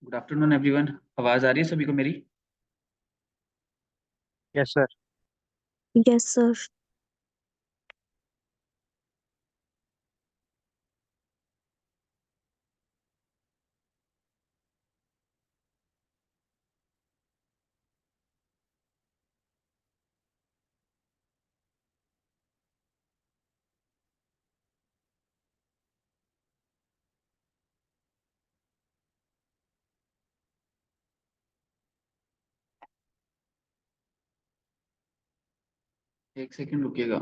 Good afternoon everyone. आवाज आ रही है सभी को मेरी? Yes sir. Yes, sir. एक सेकंड रुकिएगा।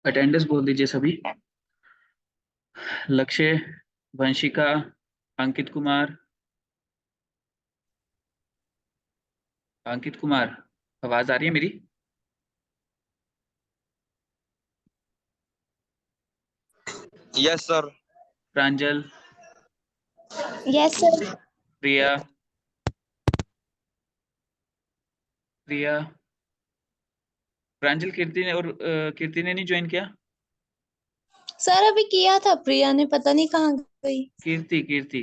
अटेंडेंस बोल दीजिए सभी। लक्ष्य, वंशिका, अंकित कुमार। अंकित कुमार, आवाज आ रही है मेरी? Yes sir. Pranjal, Yes, sir. Priya, Priya, Pranjal, Kirti ने और कीर्ति ने नहीं ज्वाइन किया। सर अभी किया था, प्रिया ने पता नहीं कहाँ गई। कीर्ति, कीर्ति,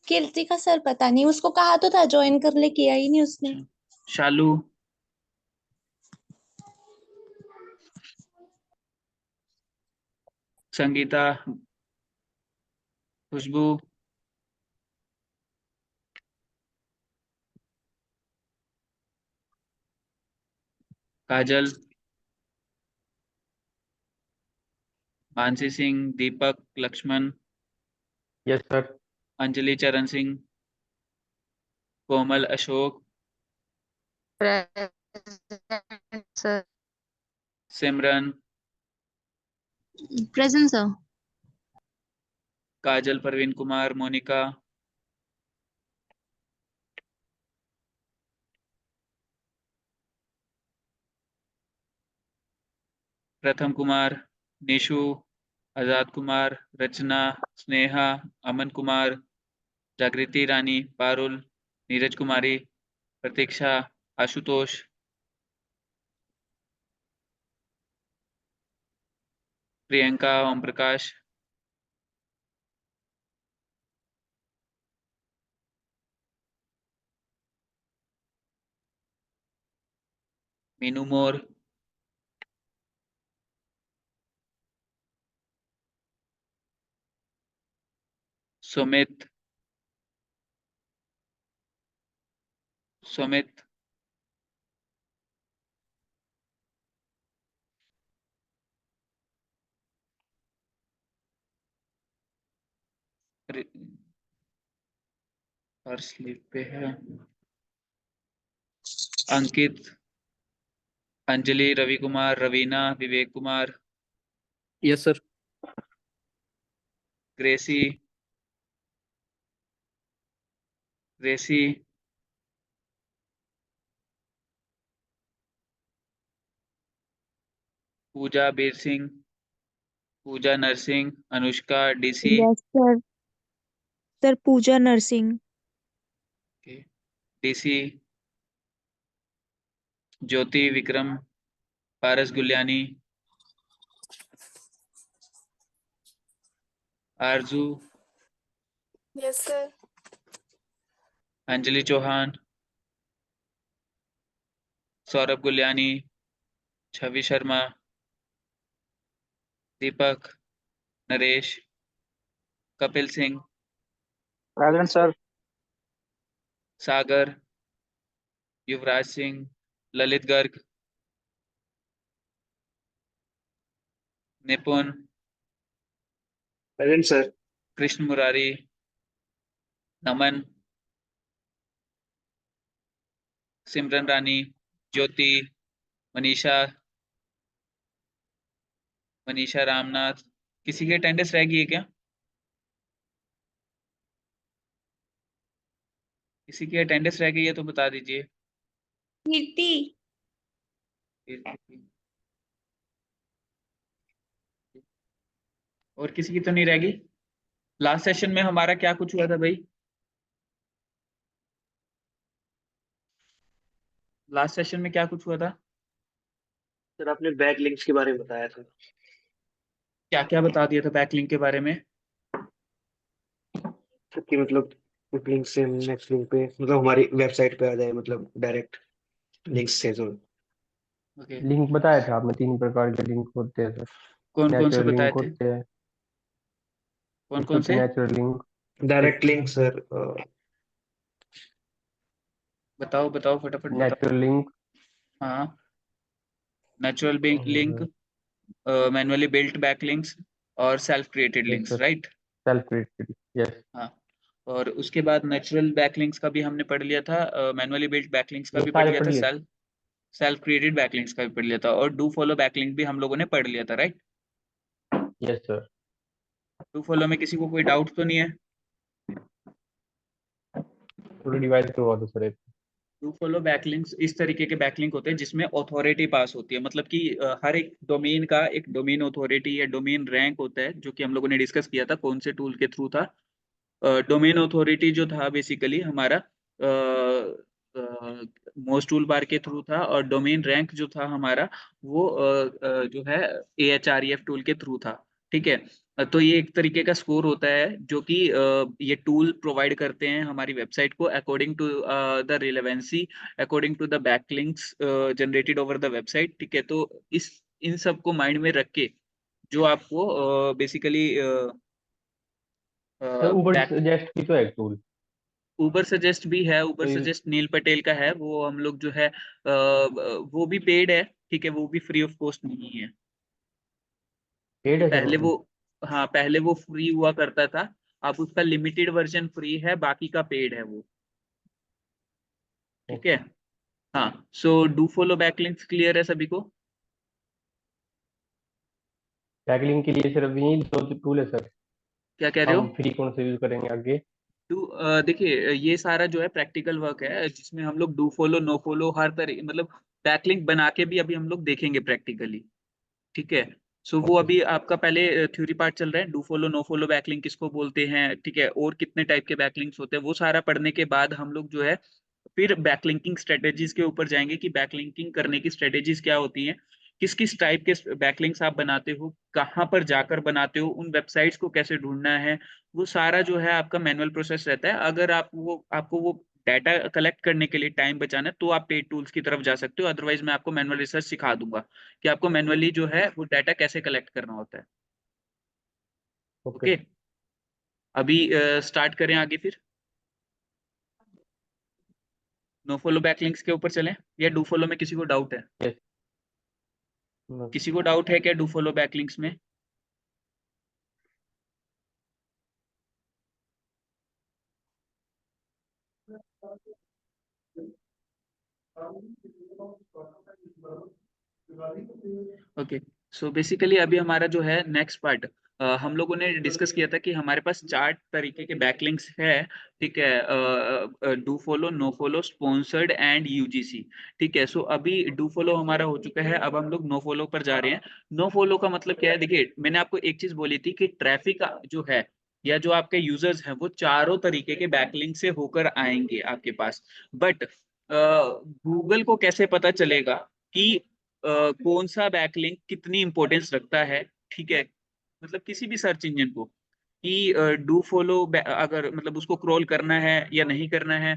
कीर्ति का सर पता नहीं, उसको कहा तो था ज्वाइन कर ले, किया ही नहीं उसने। शालू, संगीता, खुशबू, काजल, मानसी सिंह, दीपक, लक्ष्मण, यस सर। अंजलि चरण सिंह, कोमल, अशोक, प्रेजेंट सर। सिमरन, प्रेजेंट सर। काजल, प्रवीण कुमार, मोनिका, प्रथम कुमार, निशु, आजाद कुमार, रचना, स्नेहा, अमन कुमार, जागृति रानी, पारुल, नीरज कुमारी, प्रतीक्षा, आशुतोष, प्रियंका, ओम प्रकाश, मीनू मोर, सुमित, सुमित, और स्लीप पे है। Ankit, Anjali, Ravi Kumar, Raveena, Vivek Kumar, yes sir. Gracy, Gracy, Pooja Bir Singh, Pooja Narsingh, Anushka, DC, Yes, sir. Sir Pooja Narsingh. DC, Jyoti, Vikram, Paras Guliani, Arzoo, yes sir. Anjali Chauhan, Saurabh Guliani, Chhavi Sharma, Deepak, Naresh, Kapil Singh, present sir. Sagar, Yuvraj Singh, Lalit Garg, Nipun, present sir. Krishna Murari, Naman, Simran Rani, Jyoti, Manisha, Manisha Ramnath. किसी की अटेंडेंस रह गई है क्या? किसी की अटेंडेंस रह गई है तो बता दीजिए। कीर्ति। और किसी की तो नहीं रह गई? लास्ट सेशन में हमारा क्या कुछ हुआ था भाई? लास्ट सेशन में क्या कुछ हुआ था? सर आपने बैक लिंक्स के बारे में बताया था। क्या क्या बता दिया था बैकलिंक के बारे में? सर कि मतलब उस लिंक से नेक्स्ट लिंक पे मतलब हमारी वेबसाइट पे आ जाए, मतलब डायरेक्ट लिंक से जो ओके, लिंक बताया था आपने, 3 प्रकार के लिंक होते हैं सर। कौन कौन से नेचुरल बताए लिंक थे? होते हैं, कौन एक कौन होते से? हैं natural link, direct link sir. बताओ बताओ फटाफट बताओ। नेचुरल लिंक हाँ, नेचुरल लिंक, और मैनुअली बिल्ट बैकलिंक्स और self created yes links, sir, right? Self created, yes. हाँ, और उसके बाद नेचुरल बैकलिंक्स का भी हमने पढ़ लिया था, मैनुअली बिल्ट बैकलिंक्स का ये भी पढ़ सारे लिया पढ़ था, लिए। सेल्फ क्रिएटेड बैकलिंक्स का भी पढ़ लिया था, और डू फॉलो बैकलिंक भी हम लोगों ने पढ़ लिया था, right? Yes sir. Do follow में किसी को कोई डाउट तो नहीं है? थोड़ी डिवाइस करवा दो सर एक। डू फॉलो बैकलिंक्स इस तरीके के बैकलिंक होते हैं जिसमें अथॉरिटी पास होती है, मतलब कि हर एक डोमेन का एक डोमेन अथॉरिटी या डोमेन रैंक होता है, जो कि हम लोगों ने डिस्कस किया था कौन से टूल के थ्रू था। डोमेन अथॉरिटी जो था बेसिकली हमारा मोस्ट टूल बार के थ्रू था, और डोमेन रैंक जो था हमारा वो जो है AHREF टूल के थ्रू था। ठीक है, तो ये एक तरीके का स्कोर होता है जो कि ये टूल प्रोवाइड करते हैं हमारी वेबसाइट को according to the relevancy, according to the backlinks generated over the website. ठीक है, तो इस इन सब को माइंड में रख के जो आपको बेसिकली सर ऊपर बैक सजेस्ट की तो है एक टूल, उबर सजेस्ट भी है, उबर तो ये सजेस्ट नील पटेल का है, वो हम लोग जो है वो भी पेड है। ठीक है, वो भी फ्री ऑफ कॉस्ट नहीं है। पेड ये है सर वो पहले भी। वो, हाँ पहले वो फ्री हुआ करता था, अब उसका लिमिटेड वर्जन फ्री है, बाकी का पेड है वो। ठीक है, ओके। हाँ, so do follow backlinks clear है सभी को? बैकलिंक के लिए सिर्फ यही दो टूल है सर। क्या कह रहे हो? हम फ्री कौन से यूज करेंगे आगे? देखिए, ये सारा जो है प्रैक्टिकल वर्क है जिसमें हम लोग डू फॉलो नो फॉलो हर तरह मतलब बैकलिंक बना के भी अभी हम लोग देखेंगे प्रैक्टिकली। ठीक है, सो वो ओके अभी आपका पहले थ्योरी पार्ट चल रहा है, do follow no follow backlink किसको बोलते हैं, ठीक है, और कितने टाइप के बैकलिंक्स होते हैं, वो सारा पढ़ने के बाद हम लोग जो है फिर बैकलिंकिंग स्ट्रेटेजीज के ऊपर जाएंगे कि बैकलिंकिंग करने की स्ट्रेटेजीज क्या होती हैं, किस किस टाइप के बैकलिंक्स आप बनाते हो, कहाँ पर जाकर बनाते हो, उन वेबसाइट्स को कैसे ढूंढना है। वो सारा जो है आपका मैनुअल प्रोसेस रहता है। अगर आपको वो डाटा कलेक्ट करने के लिए टाइम बचाना है तो आप पेड टूल्स की तरफ जा सकते हो, अदरवाइज मैं आपको मैनुअल रिसर्च सिखा दूंगा कि आपको मैनुअली जो है वो डाटा कैसे कलेक्ट करना होता है। ओके। ओके, अभी स्टार्ट करें आगे फिर, नो फॉलो बैकलिंक्स के ऊपर चलें या डू फॉलो में किसी को डाउट है? यस। किसी को डाउट है क्या डू फॉलो बैकलिंक्स में? ओके, सो बेसिकली अभी हमारा जो है नेक्स्ट पार्ट, हम लोगों ने डिस्कस किया था कि हमारे पास 4 तरीके के बैकलिंक्स है। ठीक है, do follow, no follow, sponsored and UGC. ठीक है, सो अभी डू फॉलो हमारा हो चुका है, अब हम लोग नो फॉलो पर जा रहे हैं। नो फॉलो का मतलब क्या है? देखिए, मैंने आपको एक चीज बोली थी कि ट्रैफिक जो है या जो आपके यूजर्स हैं वो चारों तरीके के बैकलिंक से होकर आएंगे आपके पास, बट गूगल को कैसे पता चलेगा कि कौन सा बैकलिंक कितनी इंपॉर्टेंस रखता है, ठीक है, मतलब किसी भी सर्च इंजन को, कि डू फॉलो अगर मतलब उसको क्रॉल करना है या नहीं करना है,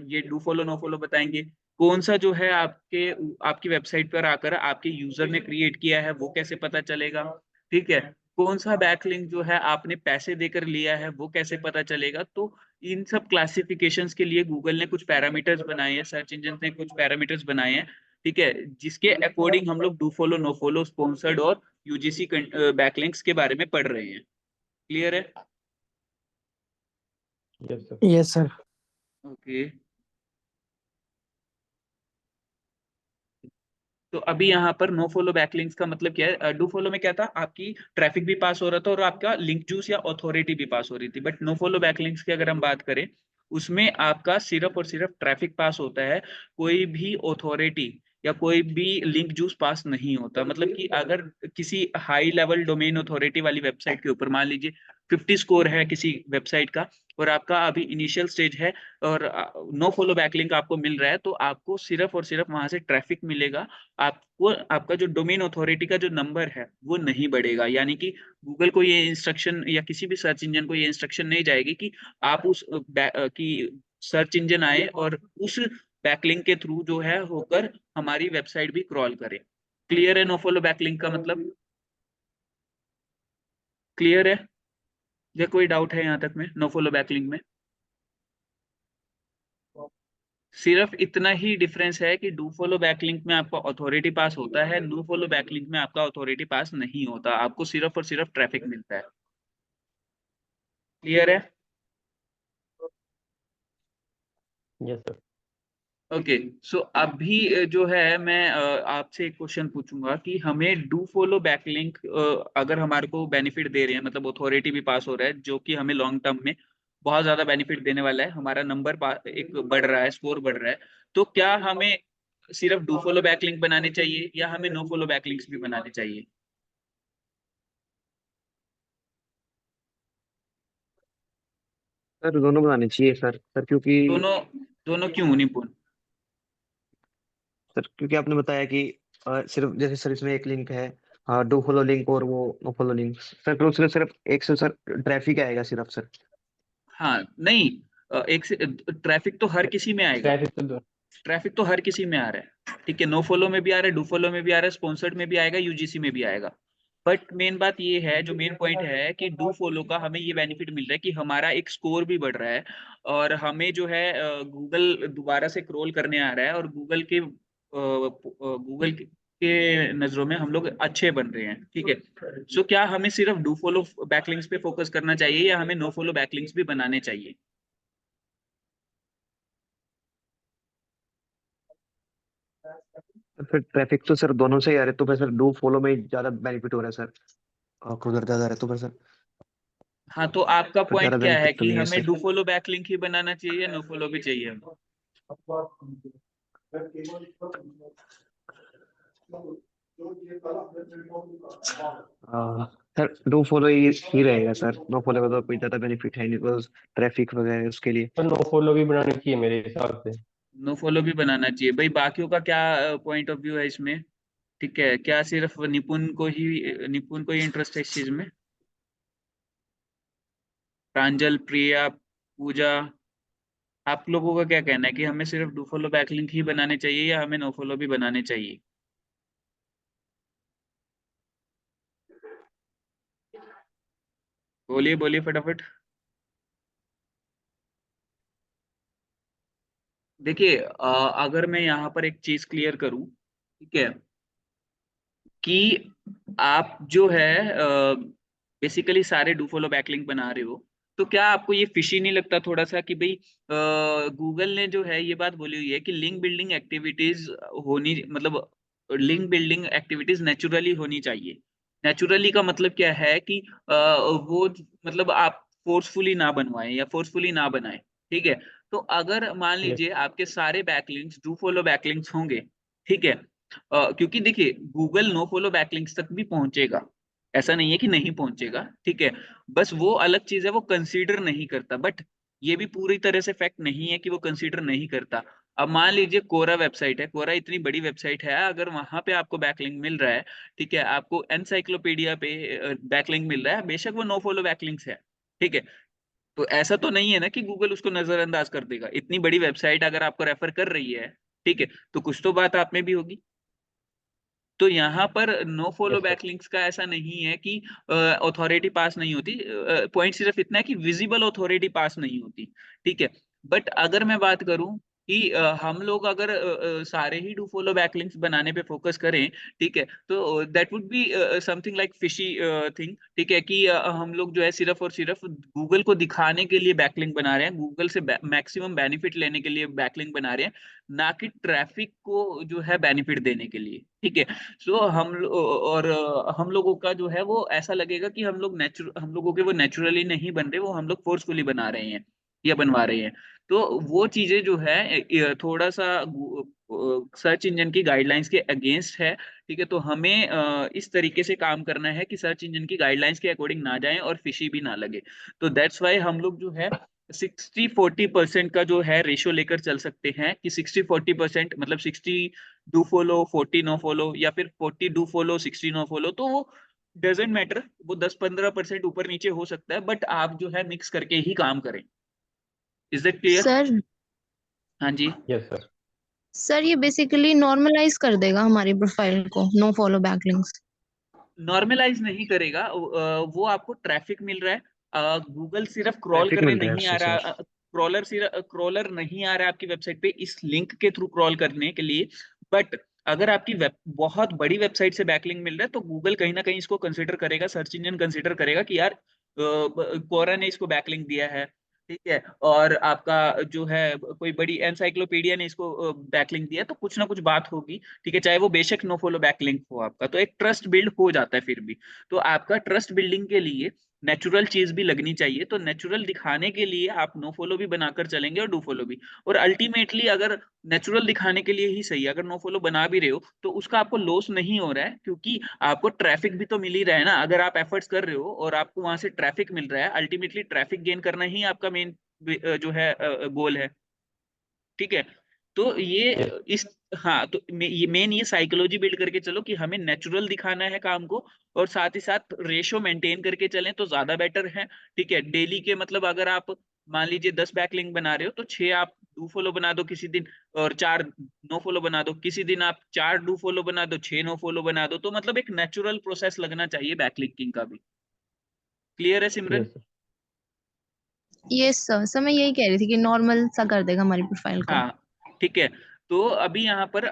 ये डू फॉलो नो फॉलो बताएंगे। कौन सा जो है आपके आपकी वेबसाइट पर आकर आपके यूजर ने क्रिएट किया है वो कैसे पता चलेगा, ठीक है। कौन सा बैकलिंक जो है आपने पैसे देकर लिया है वो कैसे पता चलेगा। तो इन सब क्लासिफिकेशंस के लिए गूगल ने कुछ पैरामीटर्स बनाए हैं, सर्च इंजन ने कुछ पैरामीटर्स बनाए हैं, ठीक है, जिसके अकॉर्डिंग हम लोग do follow no follow sponsored और यूजीसी बैकलिंक्स के बारे में पढ़ रहे हैं। क्लियर है? Yes sir. Yes sir. Okay. तो अभी यहाँ पर नो फॉलो बैकलिंक्स का मतलब क्या है? डू फॉलो में क्या था, आपकी ट्रैफिक भी पास हो रहा था और आपका लिंक जूस या अथॉरिटी भी पास हो रही थी। बट नो फॉलो बैकलिंक्स की अगर हम बात करें, उसमें आपका सिर्फ और सिर्फ ट्रैफिक पास होता है, कोई भी अथॉरिटी या कोई भी लिंक जूस पास नहीं होता। मतलब कि अगर किसी हाई लेवल डोमेन अथॉरिटी वाली वेबसाइट के ऊपर मान लीजिए 50 स्कोर है किसी वेबसाइट का, और आपका अभी इनिशियल स्टेज है और नो फॉलो बैकलिंक आपको मिल रहा है, तो आपको सिर्फ और सिर्फ वहां से ट्रैफिक मिलेगा, आपको आपका जो डोमेन अथॉरिटी का जो नंबर है वो नहीं बढ़ेगा। यानी कि गूगल को ये इंस्ट्रक्शन या किसी भी सर्च इंजन को ये इंस्ट्रक्शन नहीं जाएगी कि आप उस कि सर्च इंजन आए और उस बैकलिंक के थ्रू जो है होकर हमारी वेबसाइट भी क्रॉल करे। क्लियर है नो फॉलो बैकलिंक का मतलब? क्लियर है या कोई डाउट है यहाँ तक में नो फॉलो बैकलिंक में? सिर्फ इतना ही डिफरेंस है कि डू फॉलो बैकलिंक में आपका अथॉरिटी पास होता है, नो फॉलो बैकलिंक में आपका अथॉरिटी पास नहीं होता, आपको सिर्फ और सिर्फ ट्रैफिक मिलता है। क्लियर है? Yes sir. ओके। सो अभी जो है मैं आपसे एक क्वेश्चन पूछूंगा कि हमें डू फॉलो बैकलिंक अगर हमारे को बेनिफिट दे रहे हैं, मतलब अथॉरिटी भी पास हो रहा है, जो कि हमें लॉन्ग टर्म में बहुत ज्यादा बेनिफिट देने वाला है, हमारा नंबर एक बढ़ रहा है, स्कोर बढ़ रहा है, तो क्या हमें सिर्फ डू फॉलो बैकलिंक बनाने चाहिए या हमें नो फॉलो बैकलिंक्स भी बनाने चाहिए? सर दोनों बनाने चाहिए सर क्योंकि दोनों? दोनों क्यों निपुण? आपने बताया कि सिर्फ जैसे सर इसमें एक लिंक है, डू फॉलो लिंक और वो नो फॉलो लिंक, सर तो उसमें सिर्फ एक से सर ट्रैफिक आएगा सिर्फ सर। हाँ नहीं, एक से ट्रैफिक तो हर किसी में आएगा, ट्रैफिक तो ट्रैफिक तो हर किसी में आ रहा है, ठीक है, नो फॉलो में भी आ रहा है, डू फॉलो में भी आ रहा है, स्पॉन्सर्ड में भी आएगा, यूजीसी में भी आएगा। बट मेन बात ये है, जो मेन पॉइंट है कि डू फॉलो का हमें ये बेनिफिट मिल रहा है कि हमारा एक स्कोर भी बढ़ रहा है और हमें जो है गूगल दोबारा से क्रॉल करने आ रहा है और गूगल के नजरों में हम लोग अच्छे बन रहे हैं, ठीक है। सो क्या हमें सिर्फ डू फॉलो बैकलिंक्स पे फोकस करना चाहिए या हमें नो फॉलो बैकलिंक्स भी बनाने चाहिए? फिर ट्रैफिक तो सर दोनों से ही आ रहे, तो फिर सर डू फॉलो में ही ज्यादा बेनिफिट हो रहा है सर, और उधर ज्यादा रहे तो हाँ, तो आपका फिर ज्यादा पॉइंट क्या है बेनिफिट तो कि नहीं है हमें सर। डू फॉलो बैकलिंक ही बनाना चाहिए या नो फॉलो भी चाहिए हमें? सर डू फॉलो ही रहेगा सर, नो फॉलो का तो कोई ज्यादा बेनिफिट है नहीं, बस ट्रैफिक वगैरह उसके लिए। पर नो फॉलो भी बनानी चाहिए मेरे हिसाब से। नो फॉलो भी बनाना चाहिए भाई। बाकियों का क्या पॉइंट ऑफ व्यू है इसमें? ठीक है, क्या सिर्फ निपुण को ही इंटरेस्ट है इस चीज में? प्रांजल, प्रिया, पूजा, आप लोगों का क्या कहना है कि हमें सिर्फ डू फॉलो बैकलिंक ही बनाने चाहिए या हमें नो फॉलो भी बनाने चाहिए? बोलिए बोलिए फटाफट। देखिए अगर मैं यहाँ पर एक चीज क्लियर करूं, ठीक है, कि आप जो है बेसिकली सारे डू फॉलो बैकलिंक बना रहे हो, तो क्या आपको ये फिशी नहीं लगता थोड़ा सा कि भाई गूगल ने जो है ये बात बोली हुई है कि लिंक बिल्डिंग एक्टिविटीज होनी, मतलब लिंक बिल्डिंग एक्टिविटीज नेचुरली होनी चाहिए। नेचुरली का मतलब क्या है कि वो मतलब आप फोर्सफुली ना बनवाएं या फोर्सफुली ना बनाएं, ठीक है। तो अगर मान यस। लीजिए आपके सारे बैकलिंक्स डू फॉलो बैकलिंक्स होंगे, ठीक है, क्योंकि देखिए गूगल नो फॉलो बैकलिंक्स तक भी पहुंचेगा, ऐसा नहीं है कि नहीं पहुंचेगा, ठीक है। बस वो अलग चीज है, वो कंसीडर नहीं करता, बट ये भी पूरी तरह से फैक्ट नहीं है कि वो कंसीडर नहीं करता। अब मान लीजिए कोरा वेबसाइट है, कोरा इतनी बड़ी वेबसाइट है, अगर वहां पे आपको बैकलिंक मिल रहा है, ठीक है, आपको एनसाइक्लोपीडिया पे बैकलिंक मिल रहा है, बेशक वो नो फॉलो बैकलिंक्स है, ठीक है, तो ऐसा तो नहीं है ना कि गूगल उसको नजरअंदाज कर देगा। इतनी बड़ी वेबसाइट अगर आपको रेफर कर रही है, ठीक है, तो कुछ तो बात आप में भी होगी। तो यहाँ पर no follow yes sir. Backlinks का ऐसा नहीं है कि अथॉरिटी पास नहीं होती, पॉइंट सिर्फ इतना है कि विजिबल अथॉरिटी पास नहीं होती, ठीक है। बट अगर मैं बात करूं कि हम लोग अगर सारे ही डू फॉलो बैकलिंक्स बनाने पे फोकस करें, ठीक है, तो that would be something like fishy thing, ठीक है, कि हम लोग जो है सिर्फ और सिर्फ गूगल को दिखाने के लिए बैकलिंक बना रहे हैं, गूगल से मैक्सिमम बेनिफिट लेने के लिए बैकलिंक बना रहे हैं, ना कि ट्रैफिक को जो है बेनिफिट देने के लिए, ठीक है। सो हम लोगों का जो है वो ऐसा लगेगा कि हम लोगों के वो नेचुरली नहीं बन रहे, वो हम लोग फोर्सफुली बना रहे हैं या बनवा रहे हैं। तो वो चीजें जो है थोड़ा सा सर्च इंजन की गाइडलाइंस के अगेंस्ट है, ठीक है। तो हमें इस तरीके से काम करना है कि सर्च इंजन की गाइडलाइंस के अकॉर्डिंग ना जाएं और फिशी भी ना लगे। तो दैट्स वाई हम लोग जो है 60-40% का जो है रेशो लेकर चल सकते हैं कि 60-40%, मतलब 60 डू फॉलो 40 नो फॉलो, या फिर 40 डू फॉलो 60 नो फॉलो, तो वो डजेंट मैटर, वो 10-15% ऊपर नीचे हो सकता है, बट आप जो है मिक्स करके ही काम करें। Is that clear? सर हाँ जी। Yes sir. सर ये बेसिकली नॉर्मलाइज कर देगा हमारी प्रोफाइल को, नो फॉलो बैकलिंक्स। नॉर्मलाइज नहीं करेगा, वो आपको ट्रैफिक मिल रहा है, गूगल सिर्फ क्रॉल ट्रैफिक करने मिल रहा है नहीं आ उससे रहा, सर। क्रॉलर नहीं आ रहा है आपकी वेबसाइट पे इस लिंक के थ्रू क्रॉल करने के लिए। बट अगर आपकी वेब बहुत बड़ी वेबसाइट से बैकलिंक मिल रहा है, तो गूगल कहीं ना कहीं इसको कंसिडर करेगा, सर्च इंजन कंसिडर करेगा कि यार कोरा ने इसको बैकलिंक दिया है, ठीक है, और आपका जो है कोई बड़ी एनसाइक्लोपीडिया ने इसको बैकलिंक दिया, तो कुछ ना कुछ बात होगी, ठीक है, चाहे वो बेशक नो फॉलो बैकलिंक हो आपका, तो एक ट्रस्ट बिल्ड हो जाता है फिर भी। तो आपका ट्रस्ट बिल्डिंग के लिए नेचुरल चीज भी लगनी चाहिए, तो नेचुरल दिखाने के लिए आप नो फॉलो भी बनाकर चलेंगे और डू फॉलो भी। और अल्टीमेटली अगर नेचुरल दिखाने के लिए ही सही, अगर नो फॉलो बना भी रहे हो तो उसका आपको लॉस नहीं हो रहा है, क्योंकि आपको ट्रैफिक भी तो मिल ही रहा है ना। अगर आप एफर्ट्स कर रहे हो और आपको वहां से ट्रैफिक मिल रहा है, अल्टीमेटली ट्रैफिक गेन करना ही आपका मेन जो है गोल है, ठीक है। तो ये यस। इस हाँ, तो ये मेन ये साइकोलॉजी बिल्ड करके चलो कि हमें नेचुरल दिखाना है काम को, और साथ ही साथ रेशो मेंटेन करके चलें तो ज्यादा बेटर है, ठीक है। डेली के मतलब अगर आप मान लीजिए 10 बैकलिंक बना रहे हो, तो 6 आप डू फॉलो बना दो किसी दिन, और 4 नो फॉलो बना दो किसी दिन, आप 4 डू फॉलो बना दो, 6 नो फॉलो बना दो, तो मतलब एक नेचुरल प्रोसेस लगना चाहिए बैकलिंकिंग का भी। क्लियर है Simran? Yes sir. Yes sir, sir मैं यही कह रही थी कि नॉर्मल सा कर देगा हमारी प्रोफाइल को। हाँ, ठीक है। तो अभी यहाँ पर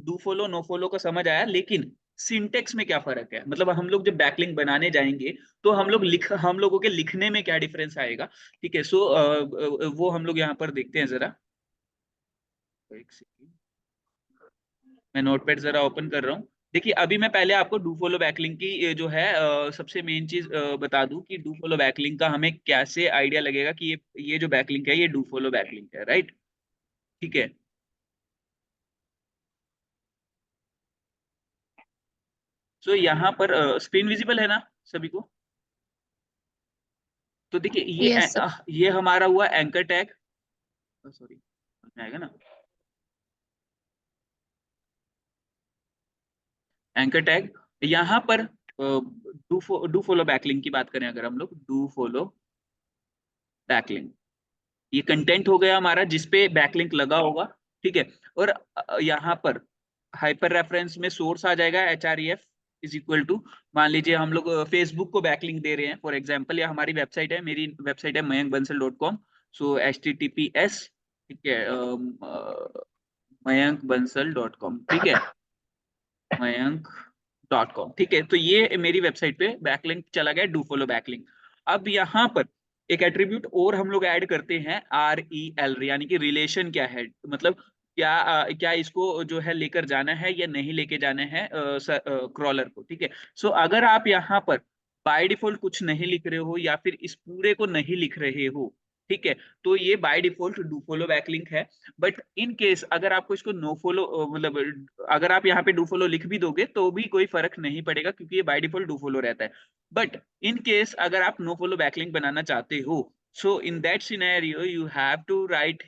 डू फॉलो नो फॉलो का समझ आया, लेकिन सिंटेक्स में क्या फर्क है, मतलब हम लोग जब बैकलिंक बनाने जाएंगे तो हम लोगों के लिखने में क्या डिफरेंस आएगा, ठीक है। सो वो हम लोग यहाँ पर देखते हैं जरा। एक सेकंड, मैं नोटपैड जरा ओपन कर रहा हूँ। देखिए, अभी मैं पहले आपको डू फॉलो बैकलिंक की जो है सबसे मेन चीज बता दूं कि डू फॉलो बैकलिंक का हमें कैसे आइडिया लगेगा कि ये जो बैकलिंक है ये डू फॉलो बैकलिंक है, राइट, ठीक है। सो यहाँ पर स्क्रीन विजिबल है ना सभी को? तो देखिए यस सर। ये हमारा हुआ एंकर टैग, सॉरी, आएगा ना एंकर टैग। यहाँ पर डू फॉलो बैकलिंक की बात करें, अगर हम लोग डू फॉलो बैकलिंक, ये कंटेंट हो गया हमारा जिसपे बैकलिंक लगा होगा, ठीक है। और यहाँ पर हाइपर रेफरेंस में सोर्स आ जाएगा href इज इक्वल टू, मान लीजिए हम लोग फेसबुक को बैकलिंक दे रहे हैं फॉर एग्जांपल, या हमारी वेबसाइट है, मेरी वेबसाइट है mayankbansal.com, सो https, ठीक है, mayankbansal.com, ठीक है, mayank.com, ठीक है। तो ये मेरी वेबसाइट पे बैकलिंक चला गया, डू फॉलो बैकलिंक। अब यहाँ पर एक एट्रीब्यूट और हम लोग ऐड करते हैं, REL, यानी कि रिलेशन क्या है, मतलब क्या इसको जो है लेकर जाना है या नहीं लेके जाना है क्रॉलर को, ठीक है। सो अगर आप यहाँ पर बाय डिफॉल्ट कुछ नहीं लिख रहे हो या फिर इस पूरे को नहीं लिख रहे हो, ठीक है, तो ये by default do follow backlink है। बट इन केस अगर आपको इसको नो फॉलो, मतलब अगर आप यहाँ पे डू फॉलो लिख भी दोगे तो भी कोई फर्क नहीं पड़ेगा, क्योंकि ये बाय डिफॉल्ट डू फॉलो रहता है। बट इन केस अगर आप नो फॉलो बैकलिंक बनाना चाहते हो, so in that scenario you have to write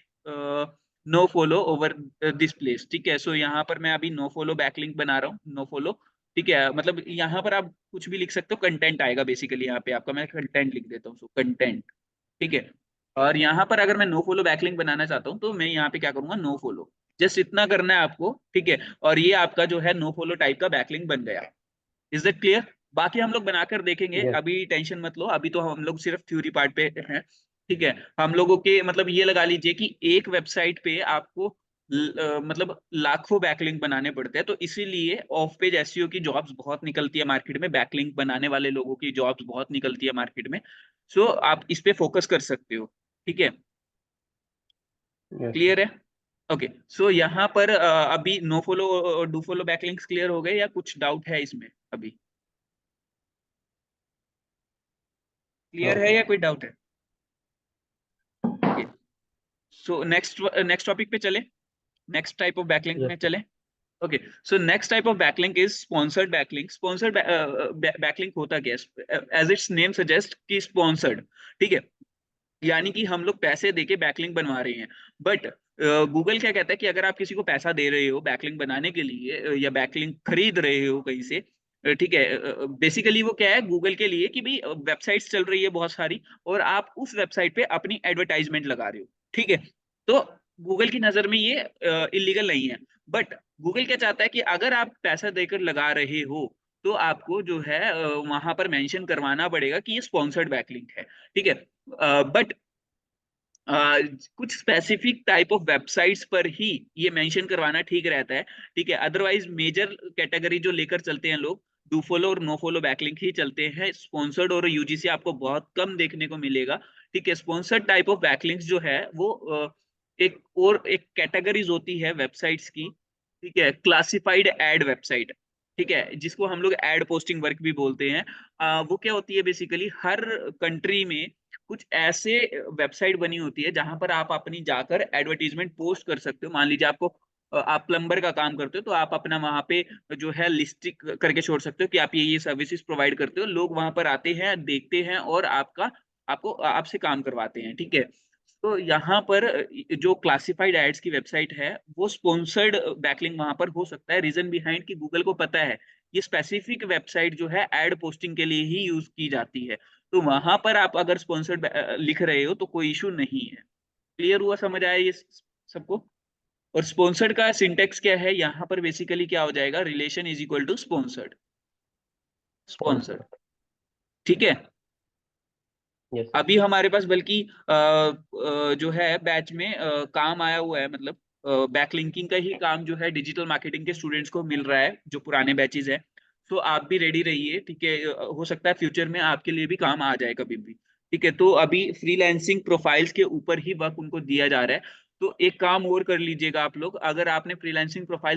no follow over this place, ठीक है। सो यहाँ पर मैं अभी नो फॉलो बैकलिंक बना रहा हूँ, नो फॉलो, ठीक है। मतलब यहाँ पर आप कुछ भी लिख सकते हो, कंटेंट आएगा बेसिकली यहाँ पे आपका, मैं कंटेंट लिख देता हूँ, सो कंटेंट, ठीक है। और यहाँ पर अगर मैं नो फॉलो बैकलिंक बनाना चाहता हूँ तो मैं यहाँ पे क्या करूंगा, नो फॉलो, जस्ट इतना करना है आपको, ठीक है। और ये आपका जो है नो फॉलो टाइप का बैकलिंक बन गया। Is that clear? बाकी हम लोग बनाकर देखेंगे, Yes. अभी टेंशन मत लो, अभी तो हम लोग सिर्फ थ्योरी पार्ट पे हैं, ठीक है। हम लोगों के मतलब ये लगा लीजिए कि एक वेबसाइट पे आपको मतलब लाखों बैकलिंक बनाने पड़ते हैं, तो इसीलिए ऑफ पेज एसईओ की जॉब्स बहुत निकलती है मार्केट में, बैकलिंक बनाने वाले लोगों की जॉब्स बहुत निकलती है मार्केट में। सो आप इस पे फोकस कर सकते हो, ठीक है। Yes. क्लियर है? ओके। सो यहाँ पर अभी no follow do follow backlinks clear हो गए या कुछ डाउट है इसमें अभी? क्लियर है या कोई डाउट है? सो नेक्स्ट टॉपिक पे चले, next type of backlink Yes. में चले। Okay, so next type of backlink is sponsored backlink. Sponsored backlink होता क्या है? एज इट्स नेम सजेस्ट कि स्पॉन्सर्ड, ठीक है। यानी कि हम लोग पैसे देके बैकलिंक बनवा रहे हैं, बट गूगल क्या कहता है कि अगर आप किसी को पैसा दे रहे हो बैकलिंक बनाने के लिए या बैकलिंक खरीद रहे हो कहीं से, ठीक है, बेसिकली वो क्या है गूगल के लिए कि भाई वेबसाइट्स चल रही है बहुत सारी और आप उस वेबसाइट पे अपनी एडवर्टाइजमेंट लगा रहे हो, ठीक है। तो गूगल की नजर में ये इलीगल नहीं है, बट गूगल क्या चाहता है कि अगर आप पैसा देकर लगा रहे हो तो आपको जो है वहां पर मेंशन करवाना पड़ेगा कि ये स्पॉन्सर्ड बैकलिंक है, ठीक है। बट कुछ स्पेसिफिक टाइप ऑफ वेबसाइट्स पर ही ये मेंशन करवाना ठीक रहता है, ठीक है। अदरवाइज मेजर कैटेगरी जो लेकर चलते हैं लोग, डू फॉलो और नो फॉलो बैकलिंक ही चलते हैं। स्पॉन्सर्ड और यूजीसी आपको बहुत कम देखने को मिलेगा, ठीक है। स्पॉन्सर्ड टाइप ऑफ बैकलिंक्स जो है वो एक कैटेगरीज होती है वेबसाइट्स की, ठीक है। क्लासिफाइड एड वेबसाइट, ठीक है, जिसको हम लोग एड पोस्टिंग वर्क भी बोलते हैं। वो क्या होती है बेसिकली, हर कंट्री में कुछ ऐसे वेबसाइट बनी होती है जहां पर आप अपनी जाकर एडवर्टीजमेंट पोस्ट कर सकते हो। मान लीजिए आपको आप प्लम्बर का काम करते हो तो आप अपना वहां पे जो है लिस्ट करके छोड़ सकते हो कि आप ये सर्विसेज प्रोवाइड करते हो, लोग वहां पर आते हैं, देखते हैं और आपको आपसे काम करवाते हैं, ठीक है। तो यहाँ पर जो क्लासिफाइड एड्स की वेबसाइट है वो स्पॉन्सर्ड बैकलिंक वहां पर हो सकता है। रीजन बिहाइंड कि गूगल को पता है ये स्पेसिफिक वेबसाइट जो है एड पोस्टिंग के लिए ही यूज की जाती है, तो वहां पर आप अगर स्पॉन्सर्ड लिख रहे हो तो कोई इशू नहीं है। क्लियर हुआ, समझ आया ये सबको? और स्पॉन्सर्ड का सिंटेक्स क्या है यहाँ पर, बेसिकली क्या हो जाएगा, relation is equal to sponsored, sponsored, ठीक है। Yes. अभी हमारे पास बल्कि जो है बैच में काम आया हुआ है, मतलब बैकलिंकिंग का ही काम जो है डिजिटल मार्केटिंग के स्टूडेंट्स को मिल रहा है जो पुराने बैचेस है। तो आप भी रेडी रहिए, ठीक है। हो सकता है फ्यूचर में आपके लिए भी काम आ जाए कभी भी, ठीक है। तो अभी फ्रीलांसिंग प्रोफाइल्स के ऊपर ही वर्क उनको दिया जा रहा है। तो एक काम और कर लीजिएगा आप लोग, अगर आपने फ्रीलांसिंग प्रोफाइल्स